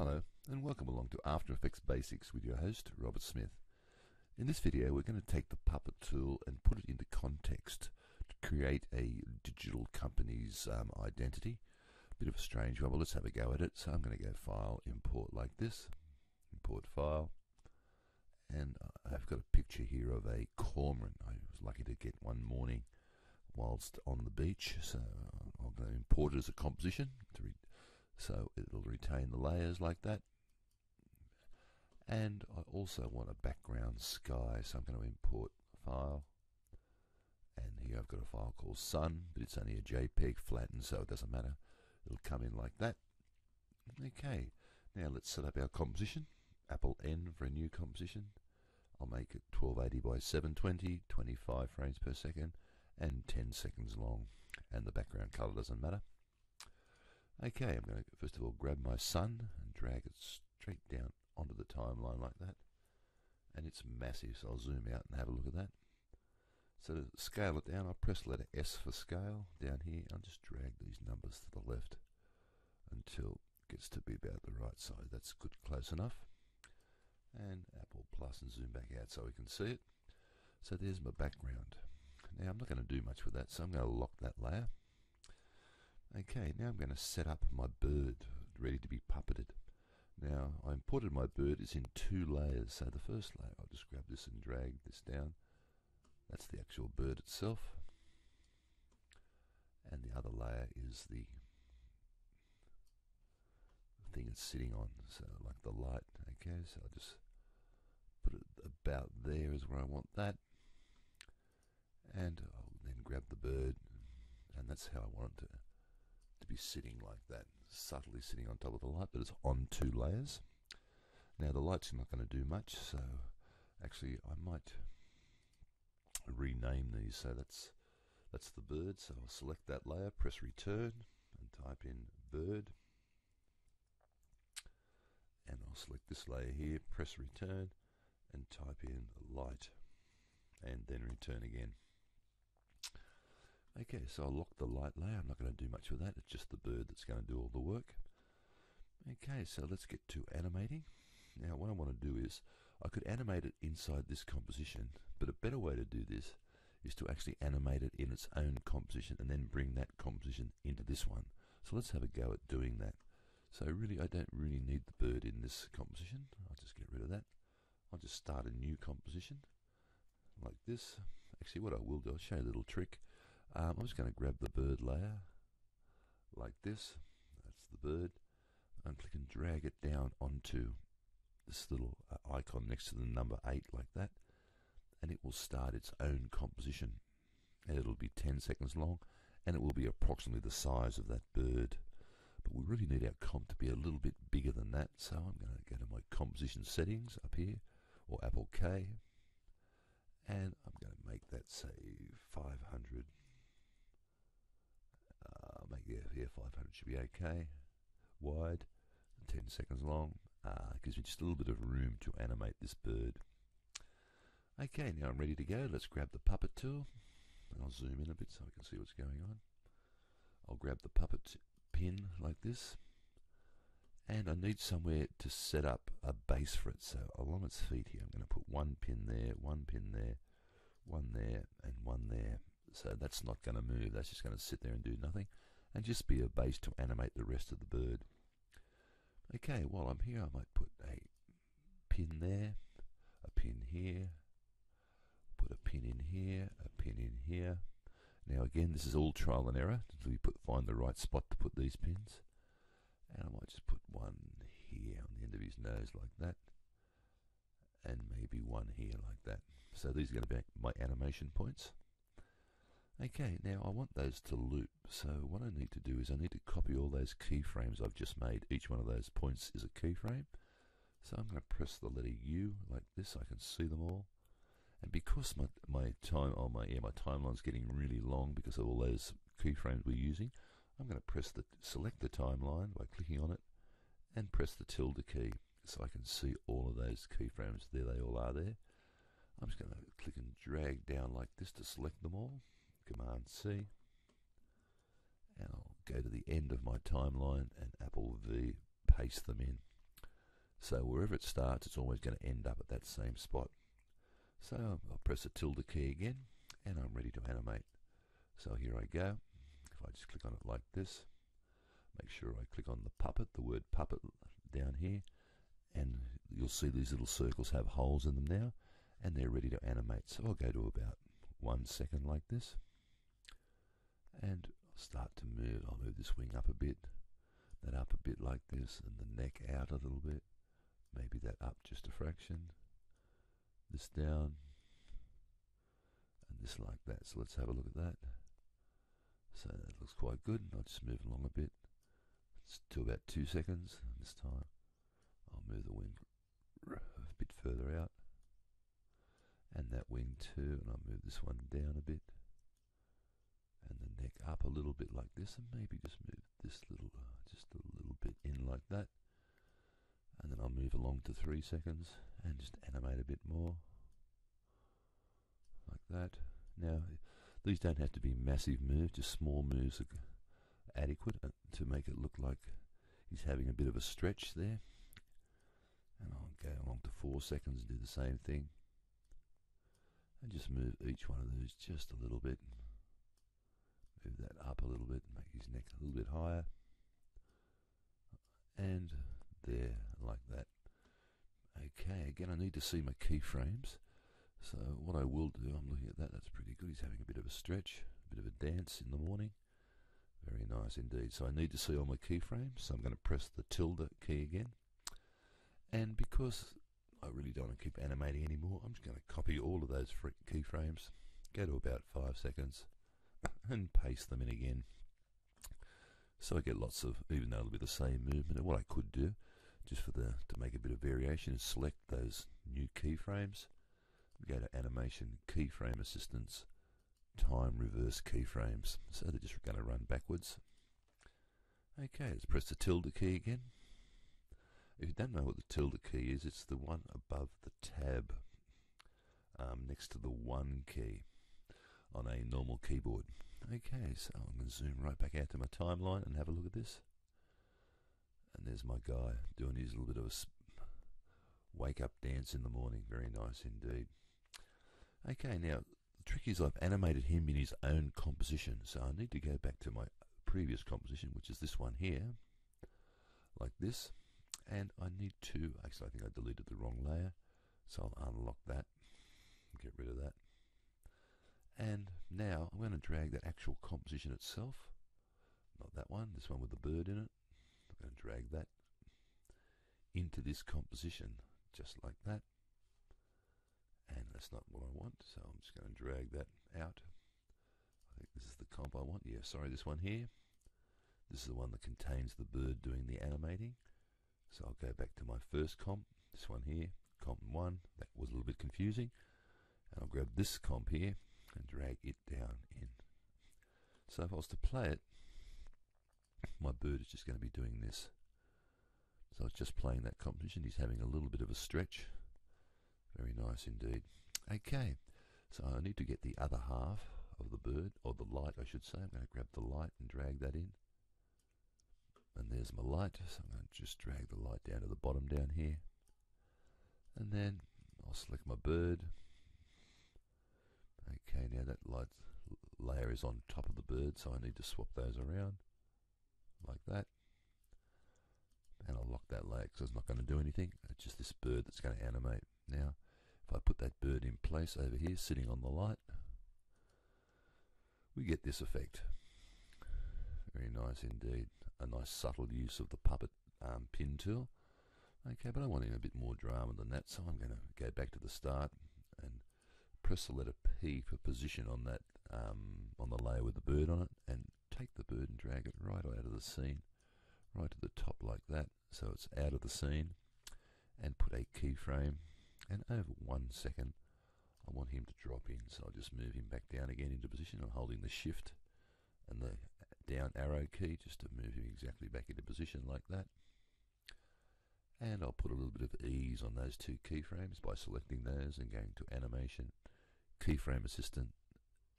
Hello and welcome along to After Effects Basics with your host Robert Smith. In this video we're going to take the puppet tool and put it into context to create a digital company's identity. Bit of a strange one, but let's have a go at it. So I'm going to go File, Import like this, Import File, and I've got a picture here of a cormorant. I was lucky to get one morning whilst on the beach, so I'm going to import it as a composition so it'll retain the layers like that. And I also want a background sky, so I'm going to import File, and here I've got a file called Sun, but it's only a JPEG flattened, so it doesn't matter. It'll come in like that. Okay, now let's set up our composition. Apple N for a new composition. I'll make it 1280 by 720, 25 frames per second, and 10 seconds long, and the background color doesn't matter. Okay, I'm going to first of all grab my sun and drag it straight down onto the timeline like that, and it's massive, so I'll zoom out and have a look at that. So to scale it down, I'll press the letter S for scale down here. I'll just drag these numbers to the left until it gets to be about the right size. That's good, close enough. And Apple Plus and zoom back out so we can see it. So there's my background. Now I'm not going to do much with that, so I'm going to lock that layer. Okay, now I'm going to set up my bird ready to be puppeted. Now I imported my bird. It's in two layers. So the first layer, I'll just grab this and drag this down. That's the actual bird itself. And the other layer is the thing it's sitting on, so like the light. Okay, so I'll just put it about there is where I want that. And I'll then grab the bird, and that's how I want it to be sitting like that, subtly sitting on top of the light, but it's on two layers. Now the light's not going to do much, so actually I might rename these. So that's the bird, so I'll select that layer, press return and type in bird, and I'll select this layer here, press return and type in light, and then return again. Okay, so I'll lock the light layer. I'm not going to do much with that, it's just the bird that's going to do all the work. Okay, so let's get to animating. Now what I want to do is, I could animate it inside this composition, but a better way to do this is to actually animate it in its own composition and then bring that composition into this one. So let's have a go at doing that. So really, I don't really need the bird in this composition. I'll just get rid of that. I'll just start a new composition like this. Actually, what I will do, I'll show you a little trick. I'm just going to grab the bird layer like this. That's the bird. And click and drag it down onto this little icon next to the number 8 like that, and it will start its own composition, and it'll be 10 seconds long, and it will be approximately the size of that bird. But we really need our comp to be a little bit bigger than that, so I'm going to go to my composition settings up here, or Apple K, and I'm going to make that say 500. Yeah, 500 should be okay. Wide, 10 seconds long. Gives me just a little bit of room to animate this bird. Okay, now I'm ready to go. Let's grab the puppet tool, and I'll zoom in a bit so I can see what's going on. I'll grab the puppet pin like this, and I need somewhere to set up a base for it. So along its feet here, I'm going to put one pin there, one pin there, one there, and one there. So that's not going to move, that's just going to sit there and do nothing, and just be a base to animate the rest of the bird. Okay, while I'm here, I might put a pin there, a pin here, put a pin in here, a pin in here. Now again, this is all trial and error until we find the right spot to put these pins. And I might just put one here on the end of his nose like that, and maybe one here like that. So these are going to be my animation points. Okay, now I want those to loop, so what I need to do is I need to copy all those keyframes I've just made. Each one of those points is a keyframe. So I'm going to press the letter U like this so I can see them all. And because my timeline's getting really long because of all those keyframes we're using, I'm going to select the timeline by clicking on it and press the tilde key so I can see all of those keyframes. There they all are there. I'm just going to click and drag down like this to select them all. Command C, and I'll go to the end of my timeline and Apple V, paste them in. So wherever it starts, it's always going to end up at that same spot. So I'll press the tilde key again, and I'm ready to animate. So here I go. If I just click on it like this, make sure I click on the puppet, the word puppet down here, and you'll see these little circles have holes in them now, and they're ready to animate. So I'll go to about 1 second like this, and I'll start to move. I'll move this wing up a bit, that up a bit like this, and the neck out a little bit, maybe that up just a fraction, this down, and this like that. So let's have a look at that. So that looks quite good. I'll just move along a bit. It's to about 2 seconds, and this time I'll move the wing a bit further out, and that wing too, and I'll move this one down a bit, and the neck up a little bit like this, and maybe just move this little, just a little bit in like that, and then I'll move along to 3 seconds and just animate a bit more like that. Now these don't have to be massive moves, just small moves are adequate to make it look like he's having a bit of a stretch there. And I'll go along to 4 seconds and do the same thing, and just move each one of those just a little bit. Move that up a little bit, make his neck a little bit higher, and there, like that. Okay, again I need to see my keyframes, so what I will do, I'm looking at that, that's pretty good. He's having a bit of a stretch, a bit of a dance in the morning. Very nice indeed. So I need to see all my keyframes, so I'm going to press the tilde key again, and because I really don't want to keep animating anymore, I'm just going to copy all of those keyframes, go to about 5 seconds, and paste them in again. So I get lots of, even though it'll be the same movement. And what I could do, just to make a bit of variation, is select those new keyframes, go to Animation, Keyframe Assistance, Time Reverse Keyframes. So they're just going to run backwards. Okay, let's press the tilde key again. If you don't know what the tilde key is, it's the one above the tab, next to the 1 key on a normal keyboard. Okay, so I'm going to zoom right back out to my timeline and have a look at this. And there's my guy doing his little bit of a wake up dance in the morning. Very nice indeed. Okay, now the trick is I've animated him in his own composition, so I need to go back to my previous composition, which is this one here, like this, and I need to, actually I think I deleted the wrong layer, so I'll unlock that, get rid of that, and now I'm going to drag that actual composition itself, not that one, this one with the bird in it. I'm going to drag that into this composition, just like that. And that's not what I want, so I'm just going to drag that out. I think this is the comp I want. Yeah, sorry, this one here. This is the one that contains the bird doing the animating. So I'll go back to my first comp, this one here, comp 1. That was a little bit confusing. And I'll grab this comp here and drag it down in. So if I was to play it, my bird is just going to be doing this. So it's just playing that composition. He's having a little bit of a stretch. Very nice indeed. Okay, so I need to get the other half of the bird, or the light I should say. I'm going to grab the light and drag that in. And there's my light, so I'm going to just drag the light down to the bottom down here. And then I'll select my bird. Okay, now that light layer is on top of the bird, so I need to swap those around, like that. And I'll lock that layer because it's not going to do anything. It's just this bird that's going to animate. Now, if I put that bird in place over here, sitting on the light, we get this effect. Very nice indeed. A nice subtle use of the puppet pin tool. Okay, but I want in a bit more drama than that, so I'm going to go back to the start and press the letter P for position on that, on the layer with the bird on it, and take the bird and drag it right out of the scene, right to the top like that, so it's out of the scene, and put a keyframe, and over 1 second I want him to drop in, so I'll just move him back down again into position. I'm holding the shift and the down arrow key just to move him exactly back into position like that. And I'll put a little bit of ease on those 2 keyframes by selecting those and going to Animation, Keyframe Assistant,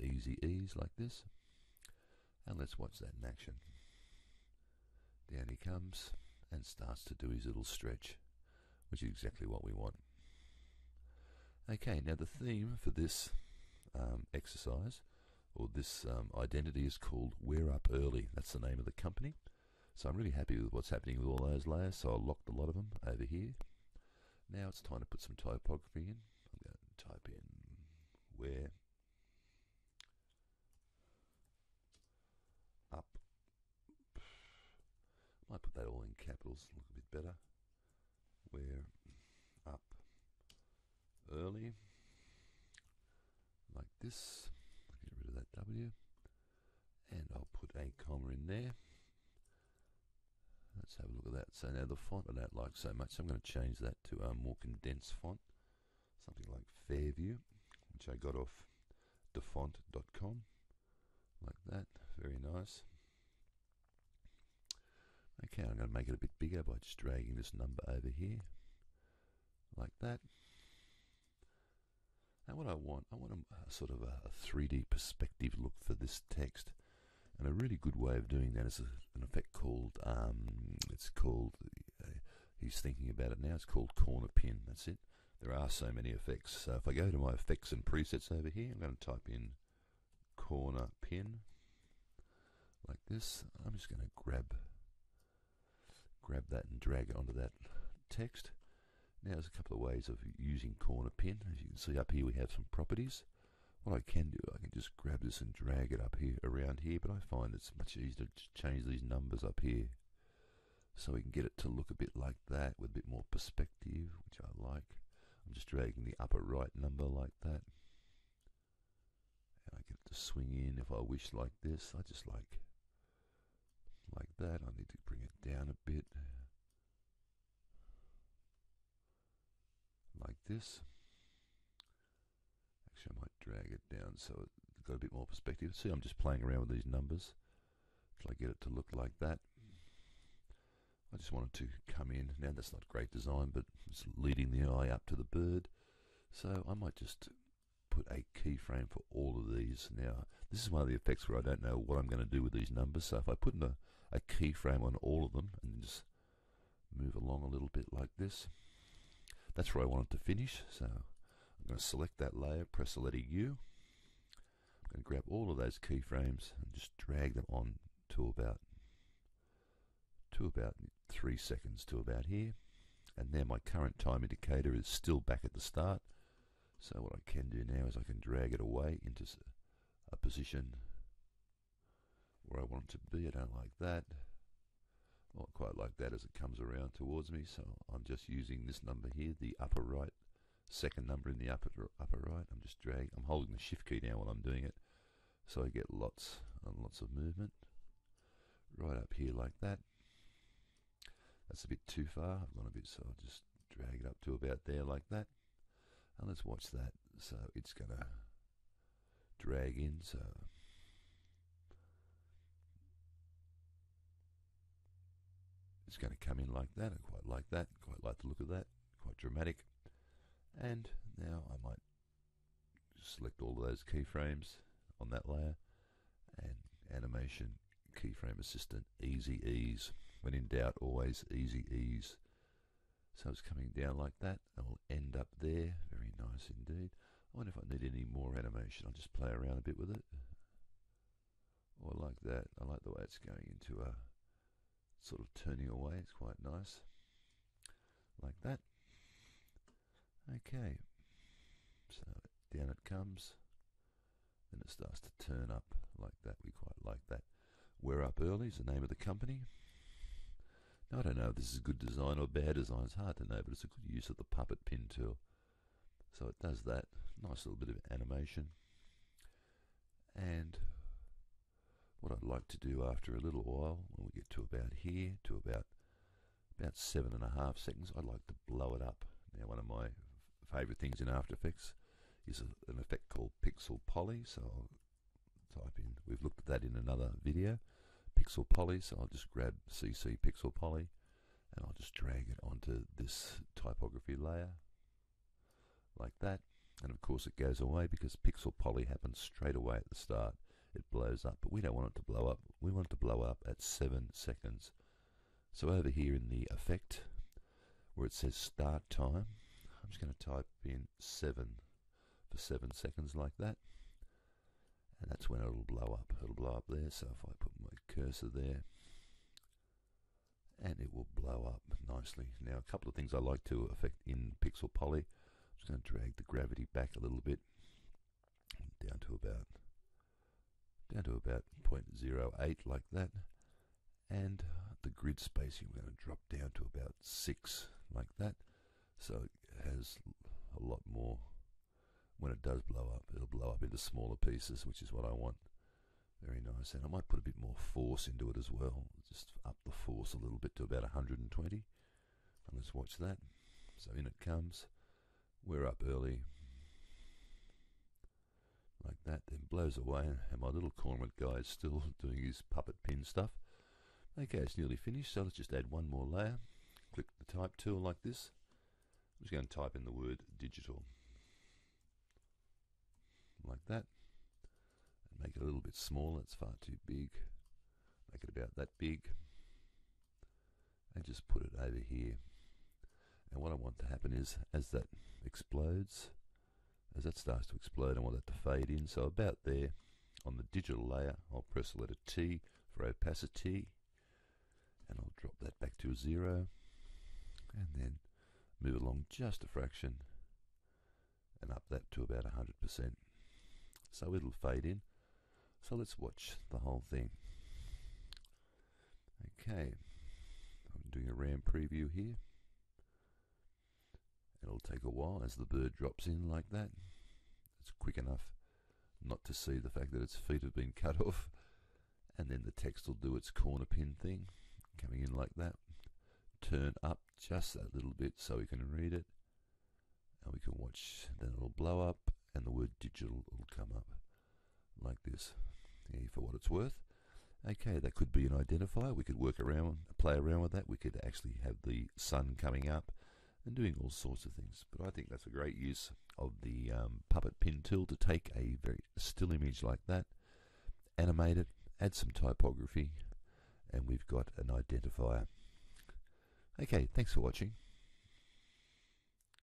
Easy Ease like this. And let's watch that in action. Down he comes and starts to do his little stretch. which is exactly what we want. Okay, now the theme for this exercise, or this identity, is called We're Up Early. That's the name of the company. So I'm really happy with what's happening with all those layers, so I locked a lot of them over here. Now it's time to put some typography in. I'm going to type in We're Up. Might put that all in capitals, look a bit better. We're up early, like this. Get rid of that W, and I'll put a comma in there. Let's have a look at that. So now the font I don't like so much, so I'm going to change that to a more condensed font, something like Fairview, which I got off defont.com, like that. Very nice. Okay, I'm going to make it a bit bigger by just dragging this number over here, like that. Now what I want a sort of a 3D perspective look for this text. And a really good way of doing that is an effect called, he's thinking about it now, it's called corner pin. That's it. There are so many effects. So if I go to my effects and presets over here, I'm going to type in corner pin, like this. I'm just going to grab that and drag it onto that text. Now there's a couple of ways of using corner pin. As you can see up here we have some properties. What I can do, I can just grab this and drag it up here, around here, but I find it's much easier to change these numbers up here so we can get it to look a bit like that with a bit more perspective, which I like. I'm just dragging the upper right number like that, and I get it to swing in if I wish, like this. I just like that. I need to bring it down a bit, like this. Actually, I might drag it down so it's got a bit more perspective. See, I'm just playing around with these numbers till I get it to look like that. I just want it to come in. Now that's not great design, but it's leading the eye up to the bird. So I might just put a keyframe for all of these. Now, this is one of the effects where I don't know what I'm going to do with these numbers. So if I put in a keyframe on all of them and just move along a little bit like this, that's where I want it to finish. So I'm going to select that layer, press the letter U. I'm going to grab all of those keyframes and just drag them on to about 3 seconds to about here. And then my current time indicator is still back at the start. So what I can do now is I can drag it away into a position where I want it to be. I don't like that. Not quite like that as it comes around towards me. So I'm just using this number here, the upper right, second number in the upper right. I'm just dragging. I'm holding the shift key now while I'm doing it, so I get lots and lots of movement right up here like that. That's a bit too far. I've gone a bit, so I'll just drag it up to about there like that. And let's watch that. So it's going to drag in. So it's going to come in like that. I quite like that. Quite like the look of that. Quite dramatic. And now I might select all of those keyframes on that layer, and animation keyframe assistant, easy ease. When in doubt, always easy ease. So it's coming down like that and will end up there. Very nice indeed. I wonder if I need any more animation. I'll just play around a bit with it. Or like that. I like the way it's going into a sort of turning away. It's quite nice. Like that. Okay. So down it comes. Then it starts to turn up like that. We quite like that. We're Up Early is the name of the company. Now, I don't know if this is good design or bad design. It's hard to know, but it's a good use of the puppet pin tool. So it does that. Nice little bit of animation. And what I'd like to do after a little while, when we get to about here, to about 7.5 seconds, I'd like to blow it up. Now, one of my favourite things in After Effects is an effect called Pixel Poly. So I'll type in, we've looked at that in another video, Pixel Poly. So I'll just grab CC Pixel Poly and I'll just drag it onto this typography layer like that. And of course it goes away because Pixel Poly happens straight away at the start. It blows up, but we don't want it to blow up. We want it to blow up at 7 seconds. So over here in the effect, where it says start time. I'm just going to type in 7 for 7 seconds like that, and that's when it'll blow up. It'll blow up there, so if I put my cursor there, and it will blow up nicely. Now, a couple of things I like to affect in Pixel Poly. I'm just going to drag the gravity back a little bit, down to about 0.08 like that, and the grid spacing we're going to drop down to about 6 like that, so it has a lot more. When it does blow up, it'll blow up into smaller pieces, which is what I want. Very nice. And I might put a bit more force into it as well, just up the force a little bit to about 120. And let's watch that. So in it comes. We're up early like that, then blows away, and my little cornlet guy is still doing his puppet pin stuff. Okay, it's nearly finished, so let's just add one more layer. Click the type tool like this. I'm just going to type in the word digital like that, and make it a little bit smaller. It's far too big. Make it about that big, and just put it over here. And what I want to happen is, as that explodes, as that starts to explode, I want that to fade in. So about there on the digital layer, I'll press the letter T for opacity, and I'll drop that back to 0, and then move along just a fraction and up that to about 100%. So it'll fade in. So let's watch the whole thing. Okay, I'm doing a RAM preview here. It'll take a while as the bird drops in like that. It's quick enough not to see the fact that its feet have been cut off, and then the text will do its corner pin thing, coming in like that. Turn up just that little bit so we can read it, and we can watch. Then it'll blow up, and the word digital will come up like this. Yeah, for what it's worth. Okay, that could be an identifier. We could work around, play around with that. We could actually have the sun coming up and doing all sorts of things. But I think that's a great use of the puppet pin tool to take a very still image like that, animate it, add some typography, and we've got an identifier. Okay, thanks for watching.